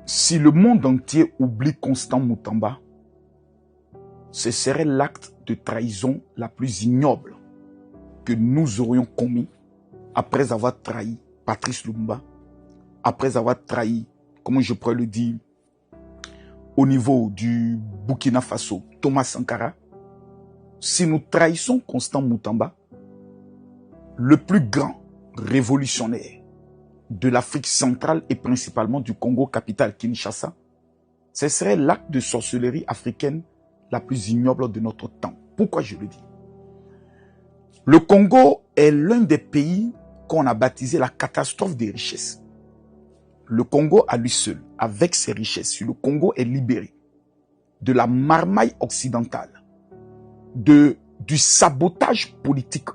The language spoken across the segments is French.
Si le monde entier oublie Constant Moutamba, ce serait l'acte de trahison la plus ignoble que nous aurions commis après avoir trahi Patrice Lumumba, après avoir trahi, comment je pourrais le dire, au niveau du Burkina Faso, Thomas Sankara. Si nous trahissons Constant Moutamba, le plus grand révolutionnaire de l'Afrique centrale et principalement du Congo capitale Kinshasa, ce serait l'acte de sorcellerie africaine la plus ignoble de notre temps. Pourquoi je le dis? Le Congo est l'un des pays qu'on a baptisé la catastrophe des richesses. Le Congo à lui seul, avec ses richesses, si le Congo est libéré de la marmaille occidentale, du sabotage politique,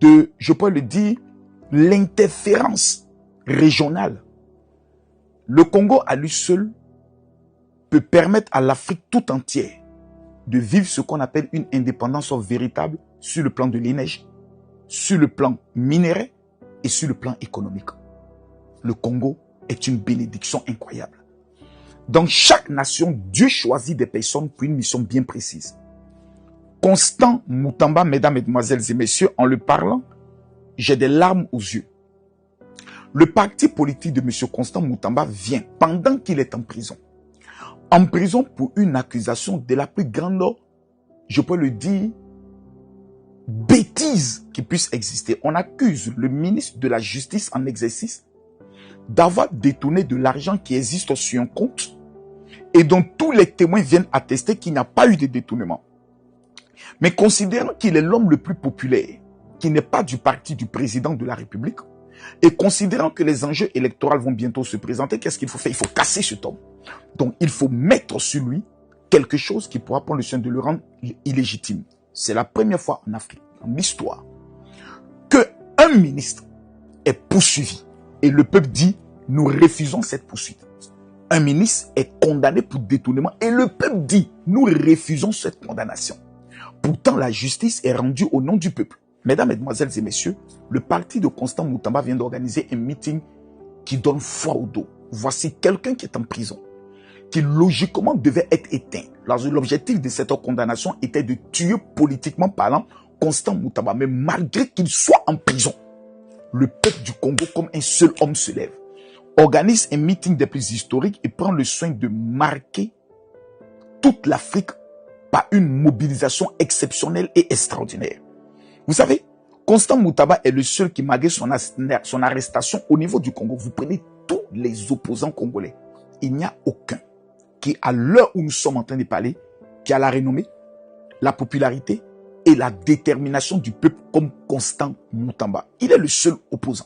je peux le dire, l'interférence régionale, le Congo à lui seul peut permettre à l'Afrique tout entière de vivre ce qu'on appelle une indépendance véritable sur le plan de l'énergie, sur le plan minéraire et sur le plan économique. Le Congo est une bénédiction incroyable. Dans chaque nation, Dieu choisit des personnes pour une mission bien précise. Constant Moutamba, mesdames, mesdemoiselles et messieurs, en le parlant, j'ai des larmes aux yeux. Le parti politique de M. Constant Moutamba vient pendant qu'il est en prison. En prison pour une accusation de la plus grande, je peux le dire, bêtise qui puisse exister. On accuse le ministre de la Justice en exercice d'avoir détourné de l'argent qui existe sur un compte et dont tous les témoins viennent attester qu'il n'y a pas eu de détournement. Mais considérant qu'il est l'homme le plus populaire, qui n'est pas du parti du président de la République, et considérant que les enjeux électoraux vont bientôt se présenter, qu'est-ce qu'il faut faire? Il faut casser cet homme. Donc, il faut mettre sur lui quelque chose qui pourra prendre le soin de le rendre illégitime. C'est la première fois en Afrique, dans l'histoire, qu'un ministre est poursuivi. Et le peuple dit, nous refusons cette poursuite. Un ministre est condamné pour détournement. Et le peuple dit, nous refusons cette condamnation. Pourtant, la justice est rendue au nom du peuple. Mesdames, mesdemoiselles et messieurs, le parti de Constant Moutamba vient d'organiser un meeting qui donne froid au dos. Voici quelqu'un qui est en prison, qui logiquement devait être éteint. L'objectif de cette condamnation était de tuer politiquement parlant Constant Moutamba. Mais malgré qu'il soit en prison, le peuple du Congo, comme un seul homme, se lève, organise un meeting des plus historiques et prend le soin de marquer toute l'Afrique par une mobilisation exceptionnelle et extraordinaire. Vous savez, Constant Moutamba est le seul qui, malgré son arrestation au niveau du Congo, vous prenez tous les opposants congolais. Il n'y a aucun qui, à l'heure où nous sommes en train de parler, qui a la renommée, la popularité et la détermination du peuple comme Constant Moutamba. Il est le seul opposant.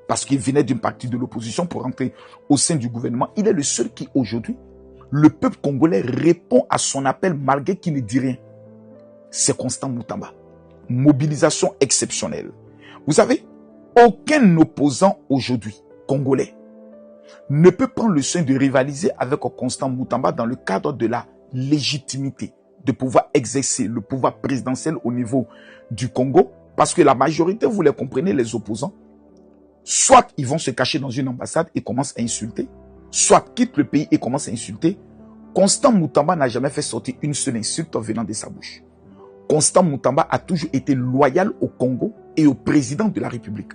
Parce qu'il venait d'une partie de l'opposition pour rentrer au sein du gouvernement. Il est le seul qui, aujourd'hui, le peuple congolais répond à son appel malgré qu'il ne dit rien. C'est Constant Moutamba. Mobilisation exceptionnelle. Vous savez, aucun opposant aujourd'hui, congolais, ne peut prendre le soin de rivaliser avec Constant Moutamba dans le cadre de la légitimité, de pouvoir exercer le pouvoir présidentiel au niveau du Congo, parce que la majorité, vous les comprenez, les opposants, soit ils vont se cacher dans une ambassade et commencent à insulter, soit quittent le pays et commencent à insulter. Constant Moutamba n'a jamais fait sortir une seule insulte venant de sa bouche. Constant Moutamba a toujours été loyal au Congo et au président de la République.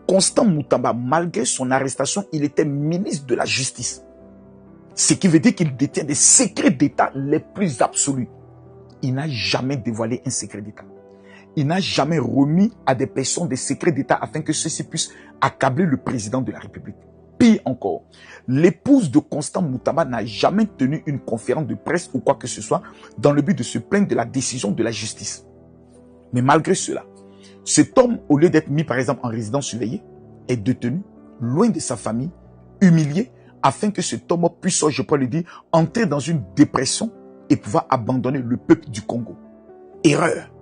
Constant Moutamba, malgré son arrestation, il était ministre de la Justice. Ce qui veut dire qu'il détient des secrets d'État les plus absolus. Il n'a jamais dévoilé un secret d'État. Il n'a jamais remis à des personnes des secrets d'État afin que ceux-ci puissent accabler le président de la République. Pire encore, l'épouse de Constant Moutamba n'a jamais tenu une conférence de presse ou quoi que ce soit dans le but de se plaindre de la décision de la justice. Mais malgré cela, cet homme, au lieu d'être mis par exemple en résidence surveillée, est détenu, loin de sa famille, humilié, afin que cet homme puisse, je peux le dire, entrer dans une dépression et pouvoir abandonner le peuple du Congo. Erreur.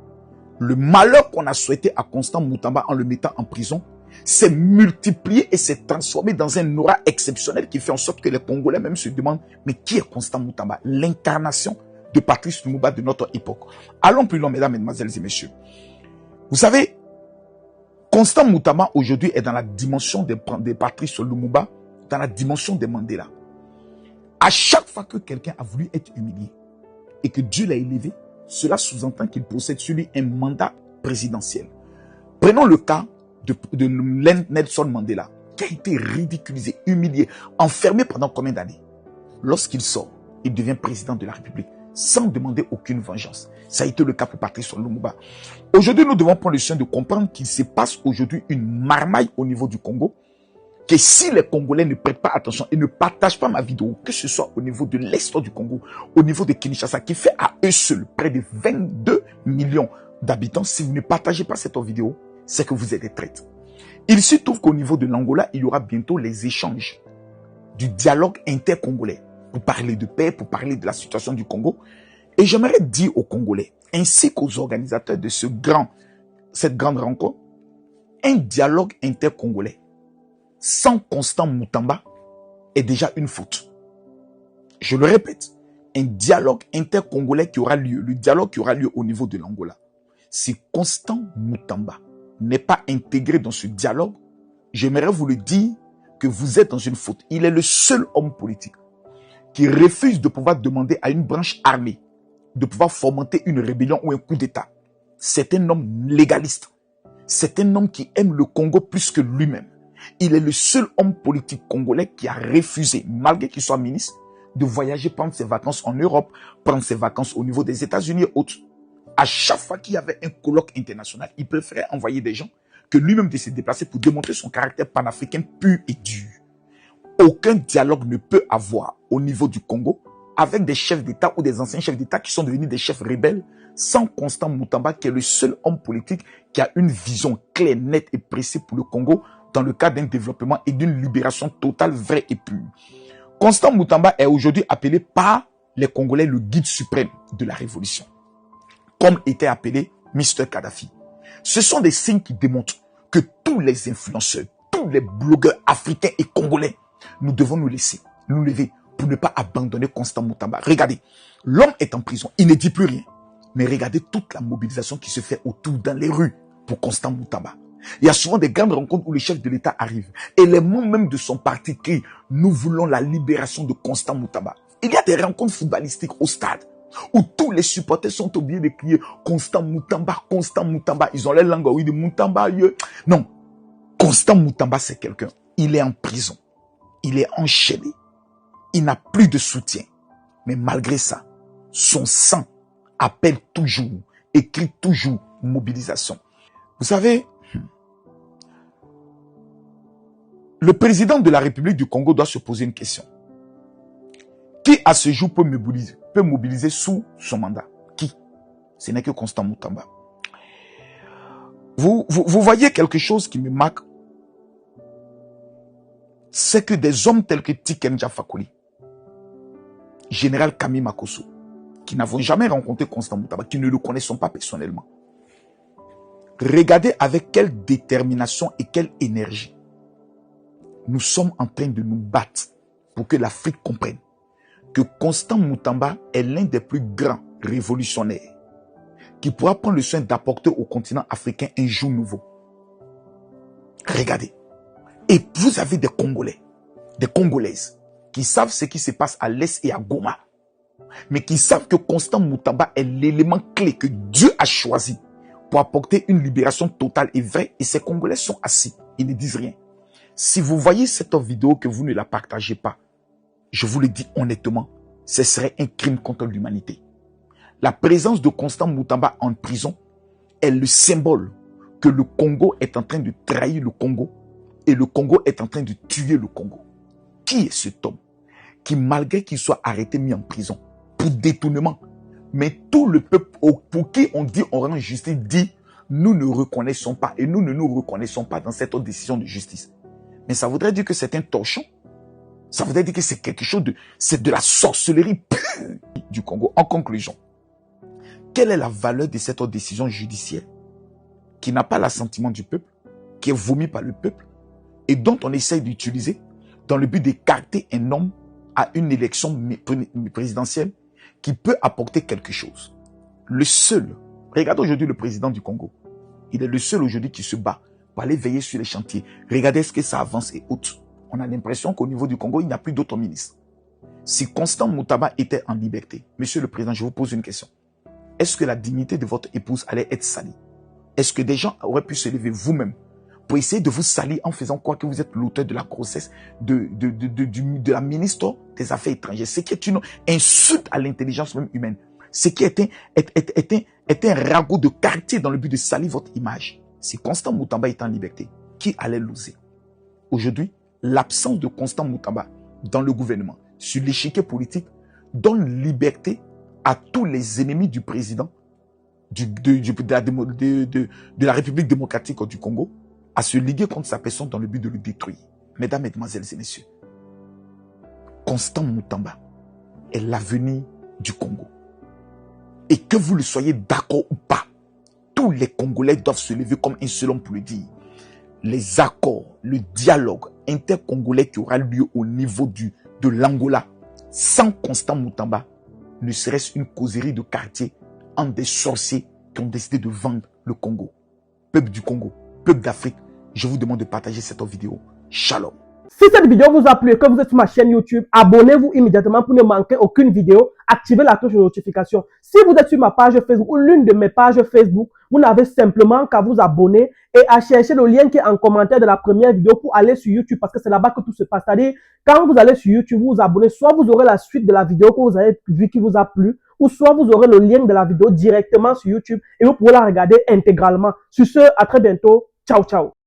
Le malheur qu'on a souhaité à Constant Moutamba en le mettant en prison s'est multiplié et s'est transformé dans un aura exceptionnel qui fait en sorte que les Congolais même se demandent mais qui est Constant Moutamba? L'incarnation de Patrice Lumumba de notre époque. Allons plus loin, mesdames, mesdemoiselles et messieurs. Vous savez, Constant Moutamba aujourd'hui est dans la dimension de Patrice Lumumba dans la dimension des Mandela. À chaque fois que quelqu'un a voulu être humilié et que Dieu l'a élevé, cela sous-entend qu'il possède sur lui un mandat présidentiel. Prenons le cas de Nelson Mandela, qui a été ridiculisé, humilié, enfermé pendant combien d'années? Lorsqu'il sort, il devient président de la République sans demander aucune vengeance. Ça a été le cas pour Patrice Lumumba. Aujourd'hui, nous devons prendre le soin de comprendre qu'il se passe aujourd'hui une marmaille au niveau du Congo, que si les Congolais ne prêtent pas attention et ne partagent pas ma vidéo, que ce soit au niveau de l'est du Congo, au niveau de Kinshasa, qui fait à eux seuls près de 22 millions d'habitants, si vous ne partagez pas cette vidéo, c'est que vous êtes des traîtres. Il se trouve qu'au niveau de l'Angola, il y aura bientôt les échanges du dialogue intercongolais pour parler de paix, pour parler de la situation du Congo. Et j'aimerais dire aux Congolais, ainsi qu'aux organisateurs de cette grande rencontre, un dialogue intercongolais sans Constant Moutamba est déjà une faute. Je le répète, un dialogue intercongolais qui aura lieu, le dialogue qui aura lieu au niveau de l'Angola, si Constant Moutamba n'est pas intégré dans ce dialogue, j'aimerais vous le dire que vous êtes dans une faute. Il est le seul homme politique qui refuse de pouvoir demander à une branche armée de pouvoir fomenter une rébellion ou un coup d'État. C'est un homme légaliste. C'est un homme qui aime le Congo plus que lui-même. Il est le seul homme politique congolais qui a refusé, malgré qu'il soit ministre, de voyager, prendre ses vacances en Europe, prendre ses vacances au niveau des États-Unis et autres. À chaque fois qu'il y avait un colloque international, il préférait envoyer des gens que lui-même de se déplacer pour démontrer son caractère panafricain pur et dur. Aucun dialogue ne peut avoir au niveau du Congo avec des chefs d'État ou des anciens chefs d'État qui sont devenus des chefs rebelles sans Constant Moutamba, qui est le seul homme politique qui a une vision claire, nette et précise pour le Congo dans le cadre d'un développement et d'une libération totale, vraie et pure. Constant Moutamba est aujourd'hui appelé par les Congolais le guide suprême de la révolution, comme était appelé Mr. Kadhafi. Ce sont des signes qui démontrent que tous les influenceurs, tous les blogueurs africains et congolais, nous devons nous lever pour ne pas abandonner Constant Moutamba. Regardez, l'homme est en prison, il ne dit plus rien. Mais regardez toute la mobilisation qui se fait autour dans les rues pour Constant Moutamba. Il y a souvent des grandes rencontres où le chef de l'État arrive. Et les membres même de son parti crient « Nous voulons la libération de Constant Moutamba ». Il y a des rencontres footballistiques au stade où tous les supporters sont obligés de crier « Constant Moutamba, Constant Moutamba ». Ils ont les langues, oui, de Moutamba. Non, Constant Moutamba, c'est quelqu'un. Il est en prison. Il est enchaîné. Il n'a plus de soutien. Mais malgré ça, son sang appelle toujours, écrit toujours mobilisation. Vous savez, le président de la République du Congo doit se poser une question. Qui à ce jour peut mobiliser sous son mandat? Qui? Ce n'est que Constant Moutamba. Vous voyez quelque chose qui me marque, c'est que des hommes tels que Tikenja Fakoly, général Kami Makosso, qui n'avons jamais rencontré Constant Moutamba, qui ne le connaissons pas personnellement, regardez avec quelle détermination et quelle énergie nous sommes en train de nous battre pour que l'Afrique comprenne que Constant Moutamba est l'un des plus grands révolutionnaires qui pourra prendre le soin d'apporter au continent africain un jour nouveau. Regardez. Et vous avez des Congolais, des Congolaises qui savent ce qui se passe à l'Est et à Goma, mais qui savent que Constant Moutamba est l'élément clé que Dieu a choisi pour apporter une libération totale et vraie. Et ces Congolais sont assis, ils ne disent rien. Si vous voyez cette vidéo que vous ne la partagez pas, je vous le dis honnêtement, ce serait un crime contre l'humanité. La présence de Constant Moutamba en prison est le symbole que le Congo est en train de trahir le Congo et le Congo est en train de tuer le Congo. Qui est cet homme qui, malgré qu'il soit arrêté, mis en prison pour détournement, mais tout le peuple pour qui on dit on rend justice dit nous ne reconnaissons pas et nous ne nous reconnaissons pas dans cette décision de justice. Mais ça voudrait dire que c'est un torchon. Ça voudrait dire que c'est quelque chose c'est de la sorcellerie pure du Congo. En conclusion, quelle est la valeur de cette décision judiciaire qui n'a pas l'assentiment du peuple, qui est vomi par le peuple et dont on essaye d'utiliser dans le but d'écarter un homme à une élection présidentielle qui peut apporter quelque chose. Le seul, regardez aujourd'hui le président du Congo, il est le seul aujourd'hui qui se bat pour aller veiller sur les chantiers. Regardez ce que ça avance et autres. on a l'impression qu'au niveau du Congo, il n'y a plus d'autres ministres. Si Constant Moutamba était en liberté, Monsieur le Président, je vous pose une question. Est-ce que la dignité de votre épouse allait être salie? Est-ce que des gens auraient pu se lever vous-même pour essayer de vous salir en faisant quoi que vous êtes l'auteur de la grossesse de la ministre des Affaires étrangères? Ce qui est une insulte à l'intelligence même humaine. Ce qui était un ragot de quartier dans le but de salir votre image. Si Constant Moutamba était en liberté, qui allait loser? Aujourd'hui, l'absence de Constant Moutamba dans le gouvernement, sur l'échiquier politique, donne liberté à tous les ennemis du président de la République démocratique du Congo à se liguer contre sa personne dans le but de le détruire. Mesdames, Mesdemoiselles et Messieurs, Constant Moutamba est l'avenir du Congo. Et que vous le soyez d'accord ou pas, tous les Congolais doivent se lever comme un seul homme pour le dire. Les accords, le dialogue intercongolais qui aura lieu au niveau de l'Angola, sans Constant Moutamba, ne serait-ce une causerie de quartier entre des sorciers qui ont décidé de vendre le Congo. Peuple du Congo, peuple d'Afrique, je vous demande de partager cette vidéo. Shalom. Si cette vidéo vous a plu et que vous êtes sur ma chaîne YouTube, abonnez-vous immédiatement pour ne manquer aucune vidéo. Activez la cloche de notification. Si vous êtes sur ma page Facebook ou l'une de mes pages Facebook, vous n'avez simplement qu'à vous abonner et à chercher le lien qui est en commentaire de la première vidéo pour aller sur YouTube parce que c'est là-bas que tout se passe. C'est-à-dire, quand vous allez sur YouTube, vous vous abonnez, soit vous aurez la suite de la vidéo que vous avez vue qui vous a plu, ou soit vous aurez le lien de la vidéo directement sur YouTube et vous pourrez la regarder intégralement. Sur ce, à très bientôt. Ciao, ciao.